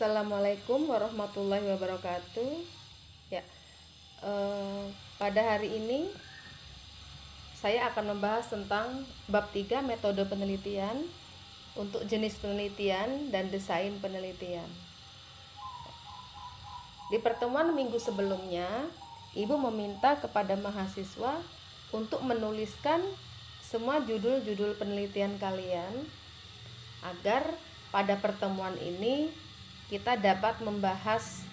Assalamualaikum warahmatullahi wabarakatuh. Ya, pada hari ini saya akan membahas tentang bab 3 metode penelitian untuk jenis penelitian dan desain penelitian. Di pertemuan minggu sebelumnya, Ibu meminta kepada mahasiswa untuk menuliskan semua judul-judul penelitian kalian agar pada pertemuan ini kita dapat membahas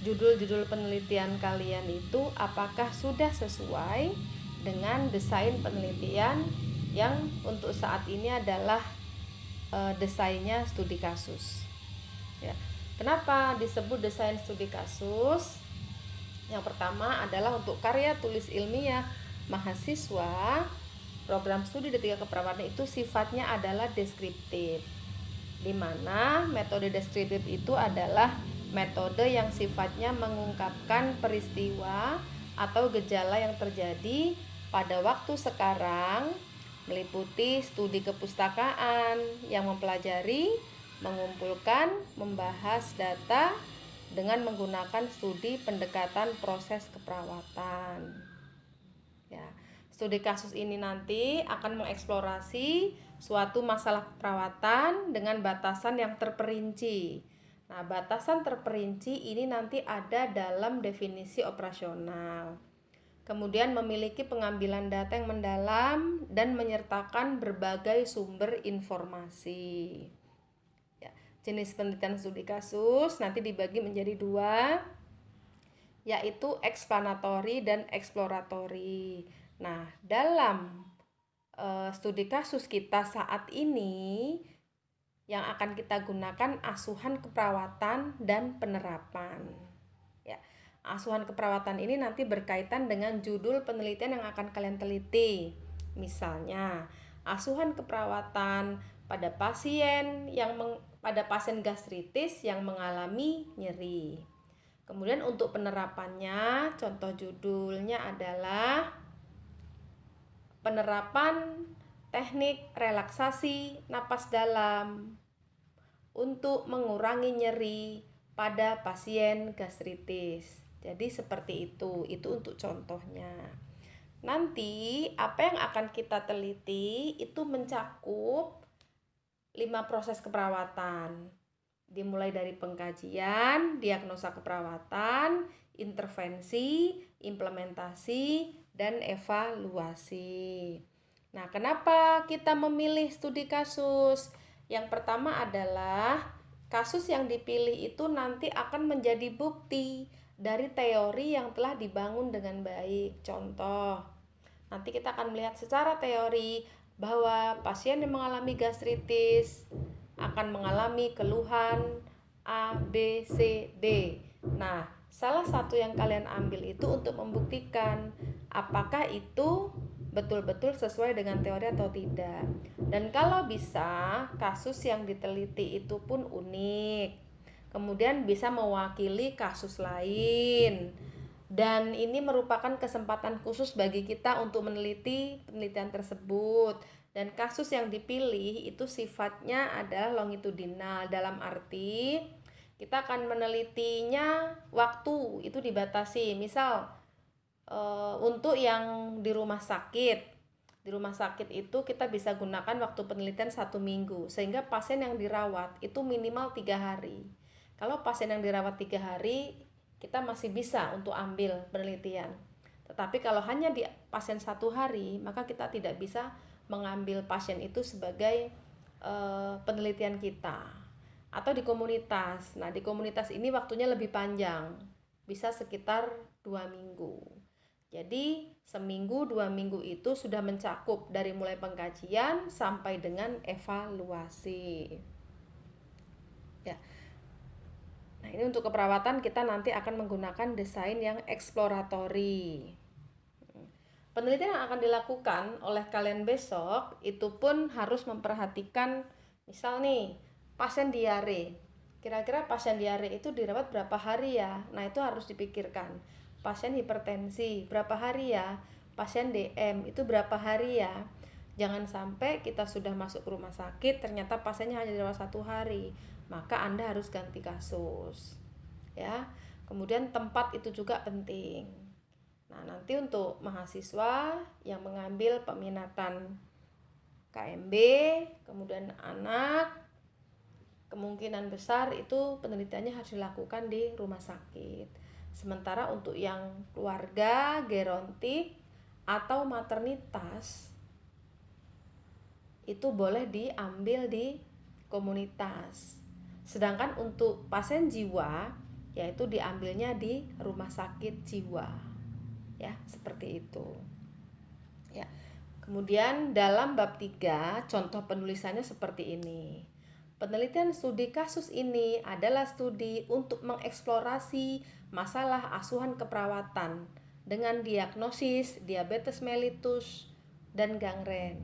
judul-judul penelitian kalian itu apakah sudah sesuai dengan desain penelitian yang untuk saat ini adalah desainnya studi kasus. Ya. Kenapa disebut desain studi kasus? Yang pertama adalah untuk karya tulis ilmiah mahasiswa, program studi D3 keperawatan itu sifatnya adalah deskriptif, di mana metode deskriptif itu adalah metode yang sifatnya mengungkapkan peristiwa atau gejala yang terjadi pada waktu sekarang, meliputi studi kepustakaan yang mempelajari, mengumpulkan, membahas data dengan menggunakan studi pendekatan proses keperawatan. Ya, studi kasus ini nanti akan mengeksplorasi suatu masalah keperawatan dengan batasan yang terperinci. Nah, batasan terperinci ini nanti ada dalam definisi operasional. Kemudian memiliki pengambilan data yang mendalam dan menyertakan berbagai sumber informasi. Ya, jenis penelitian studi kasus nanti dibagi menjadi dua, yaitu explanatory dan exploratory. Nah, dalam studi kasus kita saat ini yang akan kita gunakan asuhan keperawatan dan penerapan. Ya, asuhan keperawatan ini nanti berkaitan dengan judul penelitian yang akan kalian teliti. Misalnya, asuhan keperawatan pada pasien pada pasien gastritis yang mengalami nyeri. Kemudian untuk penerapannya, contoh judulnya adalah penerapan teknik relaksasi napas dalam untuk mengurangi nyeri pada pasien gastritis. Jadi seperti itu untuk contohnya. Nanti apa yang akan kita teliti itu mencakup 5 proses keperawatan. Dimulai dari pengkajian, diagnosa keperawatan, intervensi, implementasi, dan evaluasi. Nah, kenapa kita memilih studi kasus? Yang pertama adalah kasus yang dipilih itu nanti akan menjadi bukti dari teori yang telah dibangun dengan baik. Contoh, nanti kita akan melihat secara teori bahwa pasien yang mengalami gastritis akan mengalami keluhan A, B, C, D. Nah, salah satu yang kalian ambil itu untuk membuktikan apakah itu betul-betul sesuai dengan teori atau tidak. Dan kalau bisa, kasus yang diteliti itu pun unik. Kemudian bisa mewakili kasus lain. Dan ini merupakan kesempatan khusus bagi kita untuk meneliti penelitian tersebut. Dan kasus yang dipilih itu sifatnya adalah longitudinal, dalam arti kita akan menelitinya waktu itu dibatasi. Misal untuk yang di rumah sakit itu kita bisa gunakan waktu penelitian 1 minggu, sehingga pasien yang dirawat itu minimal 3 hari. Kalau pasien yang dirawat 3 hari, kita masih bisa untuk ambil penelitian. Tetapi kalau hanya di pasien 1 hari, maka kita tidak bisa mengambil pasien itu sebagai penelitian kita. Atau di komunitas. Nah, di komunitas ini waktunya lebih panjang, bisa sekitar 2 minggu. Jadi seminggu 2 minggu itu sudah mencakup dari mulai pengkajian sampai dengan evaluasi. Ya. Nah, ini untuk keperawatan kita nanti akan menggunakan desain yang eksploratory. Penelitian yang akan dilakukan oleh kalian besok itu pun harus memperhatikan, misal nih, pasien diare. Kira-kira pasien diare itu dirawat berapa hari ya? Nah, itu harus dipikirkan. Pasien hipertensi berapa hari ya? Pasien DM itu berapa hari ya? Jangan sampai kita sudah masuk ke rumah sakit ternyata pasiennya hanya dirawat 1 hari. maka Anda harus ganti kasus. Ya. Kemudian tempat itu juga penting. Nah, nanti untuk mahasiswa yang mengambil peminatan KMB, kemudian anak, kemungkinan besar itu penelitiannya harus dilakukan di rumah sakit. Sementara untuk yang keluarga, gerontik, atau maternitas, itu boleh diambil di komunitas. Sedangkan untuk pasien jiwa, yaitu diambilnya di rumah sakit jiwa. Ya, seperti itu. Ya. Kemudian dalam bab 3, contoh penulisannya seperti ini. Penelitian studi kasus ini adalah studi untuk mengeksplorasi masalah asuhan keperawatan dengan diagnosis diabetes mellitus dan gangren.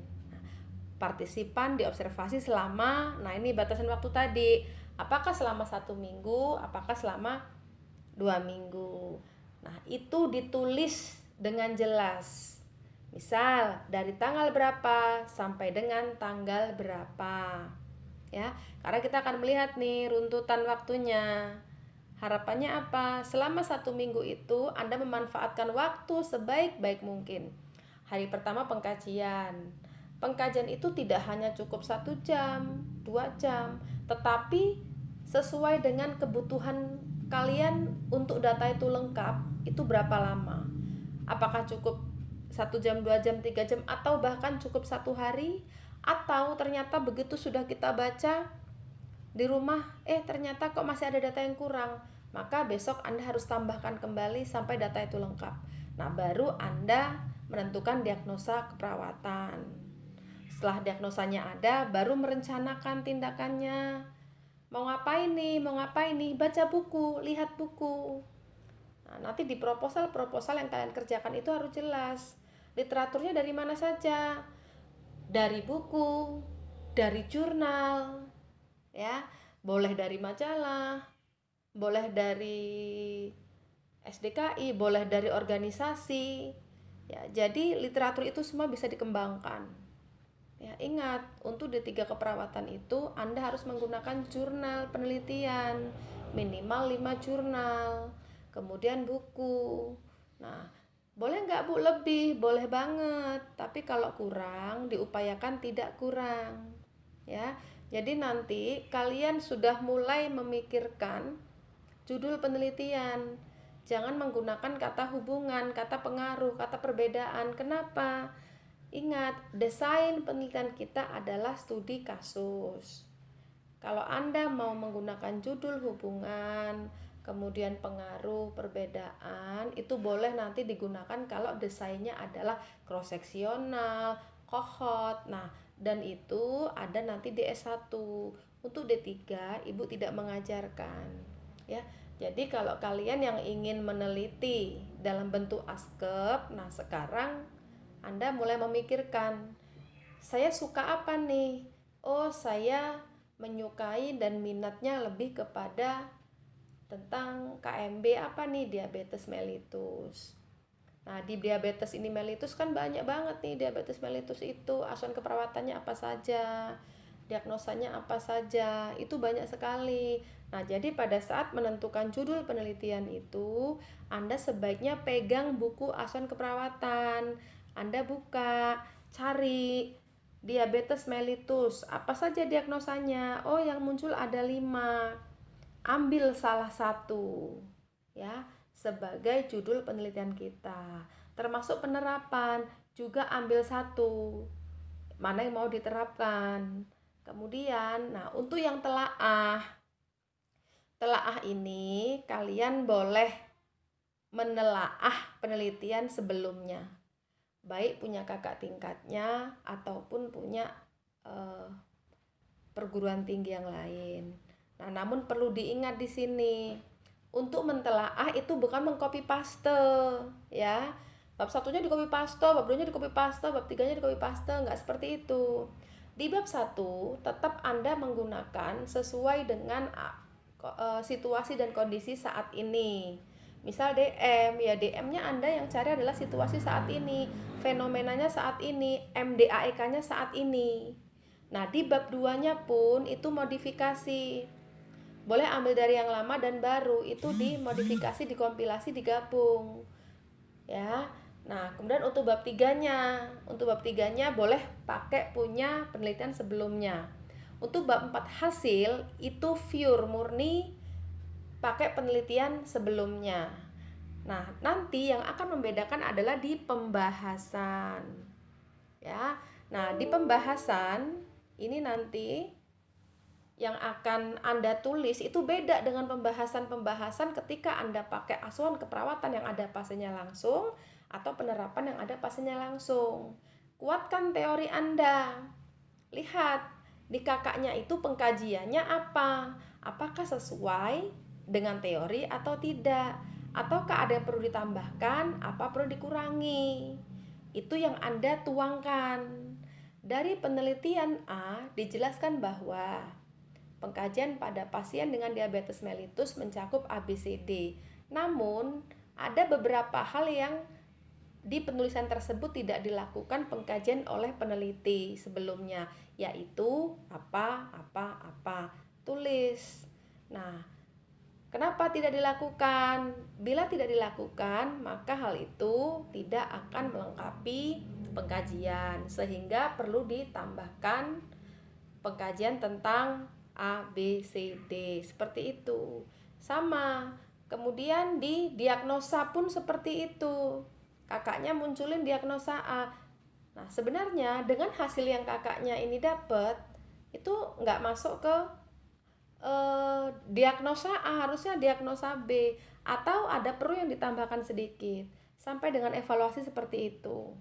Partisipan diobservasi selama, nah ini batasan waktu tadi, apakah selama 1 minggu, apakah selama 2 minggu. Nah, itu ditulis dengan jelas. Misal dari tanggal berapa sampai dengan tanggal berapa. Ya, karena kita akan melihat nih runtutan waktunya. Harapannya apa? Selama 1 minggu itu Anda memanfaatkan waktu sebaik-baik mungkin. Hari pertama pengkajian. Pengkajian itu tidak hanya cukup 1 jam, 2 jam, tetapi sesuai dengan kebutuhan kalian untuk data itu lengkap, itu berapa lama? Apakah cukup 1 jam, 2 jam, 3 jam, atau bahkan cukup 1 hari? Atau ternyata begitu sudah kita baca di rumah, ternyata kok masih ada data yang kurang, maka besok Anda harus tambahkan kembali sampai data itu lengkap. Nah, baru Anda menentukan diagnosa keperawatan. Setelah diagnosanya ada, baru merencanakan tindakannya. Mau ngapain nih? Baca buku, lihat buku. Nah, nanti di proposal yang kalian kerjakan itu harus jelas. Literaturnya dari mana saja? Dari buku, dari jurnal, ya, boleh dari majalah, boleh dari SDKI, boleh dari organisasi. Ya, jadi literatur itu semua bisa dikembangkan. Ya, ingat, untuk D3 keperawatan itu Anda harus menggunakan jurnal penelitian, minimal 5 jurnal, kemudian buku. Nah, boleh nggak Bu lebih? Boleh banget, tapi kalau kurang, diupayakan tidak kurang. Ya, jadi nanti kalian sudah mulai memikirkan judul penelitian. Jangan menggunakan kata hubungan, kata pengaruh, kata perbedaan. Kenapa? Ingat, desain penelitian kita adalah studi kasus. Kalau Anda mau menggunakan judul hubungan, kemudian pengaruh, perbedaan, itu boleh nanti digunakan kalau desainnya adalah cross-seksional, cohort. Nah, dan itu ada nanti di S1. Untuk D3, Ibu tidak mengajarkan. Ya, jadi kalau kalian yang ingin meneliti dalam bentuk askep, nah sekarang Anda mulai memikirkan, saya suka apa nih? Oh, saya menyukai dan minatnya lebih kepada tentang KMB apa nih, diabetes mellitus. Nah, di diabetes ini mellitus kan banyak banget nih diabetes mellitus itu, asuhan keperawatannya apa saja, diagnosanya apa saja, itu banyak sekali. Nah, jadi pada saat menentukan judul penelitian itu, Anda sebaiknya pegang buku asuhan keperawatan. Anda buka, cari diabetes mellitus, apa saja diagnosanya? Oh, yang muncul ada 5. Ambil salah satu, ya, sebagai judul penelitian kita. Termasuk penerapan, juga ambil satu. Mana yang mau diterapkan? Kemudian, nah, untuk yang telaah ini kalian boleh menelaah penelitian sebelumnya, baik punya kakak tingkatnya ataupun punya perguruan tinggi yang lain. Nah, namun perlu diingat di sini, untuk mentelaah itu bukan mengcopy paste, ya. Bab 1-nya di copy paste, bab 2-nya di copy paste, bab 3-nya di copy paste, enggak seperti itu. Di bab 1 tetap Anda menggunakan sesuai dengan situasi dan kondisi saat ini. Misal DM, ya DM-nya Anda yang cari adalah situasi saat ini, fenomenanya saat ini, MDAEK-nya saat ini. Nah, di bab 2-nya pun itu modifikasi. boleh ambil dari yang lama dan baru, itu dimodifikasi, dikompilasi, digabung. Ya. Nah, kemudian untuk bab 3-nya, boleh pakai punya penelitian sebelumnya. Untuk bab 4 hasil itu pure murni pakai penelitian sebelumnya. Nah, nanti yang akan membedakan adalah di pembahasan. Ya. Nah, di pembahasan ini nanti yang akan Anda tulis itu beda dengan pembahasan-pembahasan ketika Anda pakai asuhan keperawatan yang ada pasiennya langsung atau penerapan yang ada pasiennya langsung. Kuatkan teori Anda. Lihat di kakaknya itu pengkajiannya apa? Apakah sesuai dengan teori atau tidak? Ataukah ada yang perlu ditambahkan? Apa perlu dikurangi? Itu yang Anda tuangkan. Dari penelitian A dijelaskan bahwa pengkajian pada pasien dengan diabetes mellitus mencakup ABCD. Namun, ada beberapa hal yang di penulisan tersebut tidak dilakukan pengkajian oleh peneliti sebelumnya, yaitu apa. Tulis. Nah, kenapa tidak dilakukan? Bila tidak dilakukan, maka hal itu tidak akan melengkapi pengkajian, sehingga perlu ditambahkan pengkajian tentang A, B, C, D, seperti itu. Sama, kemudian di diagnosa pun seperti itu. Kakaknya munculin diagnosa A. Nah, sebenarnya dengan hasil yang kakaknya ini dapat, itu nggak masuk ke diagnosa A, harusnya diagnosa B. Atau ada perlu yang ditambahkan sedikit. Sampai dengan evaluasi seperti itu.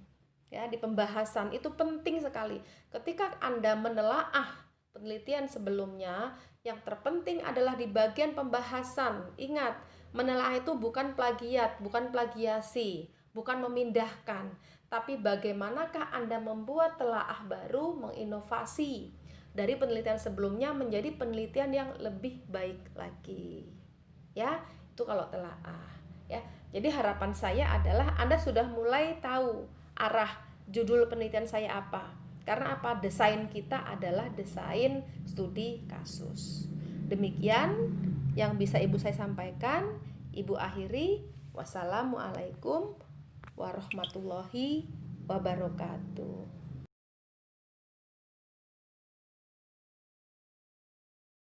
Ya, di pembahasan itu penting sekali. Ketika Anda menelaah penelitian sebelumnya, yang terpenting adalah di bagian pembahasan. Ingat, menelaah itu bukan plagiat, bukan plagiasi, bukan memindahkan, tapi bagaimanakah Anda membuat telaah baru, menginovasi dari penelitian sebelumnya menjadi penelitian yang lebih baik lagi. Ya, itu kalau telaah. Ya, jadi harapan saya adalah Anda sudah mulai tahu arah judul penelitian saya apa. Karena apa? Desain kita adalah desain studi kasus. Demikian yang bisa Ibu saya sampaikan. Ibu akhiri. Wassalamualaikum warahmatullahi wabarakatuh.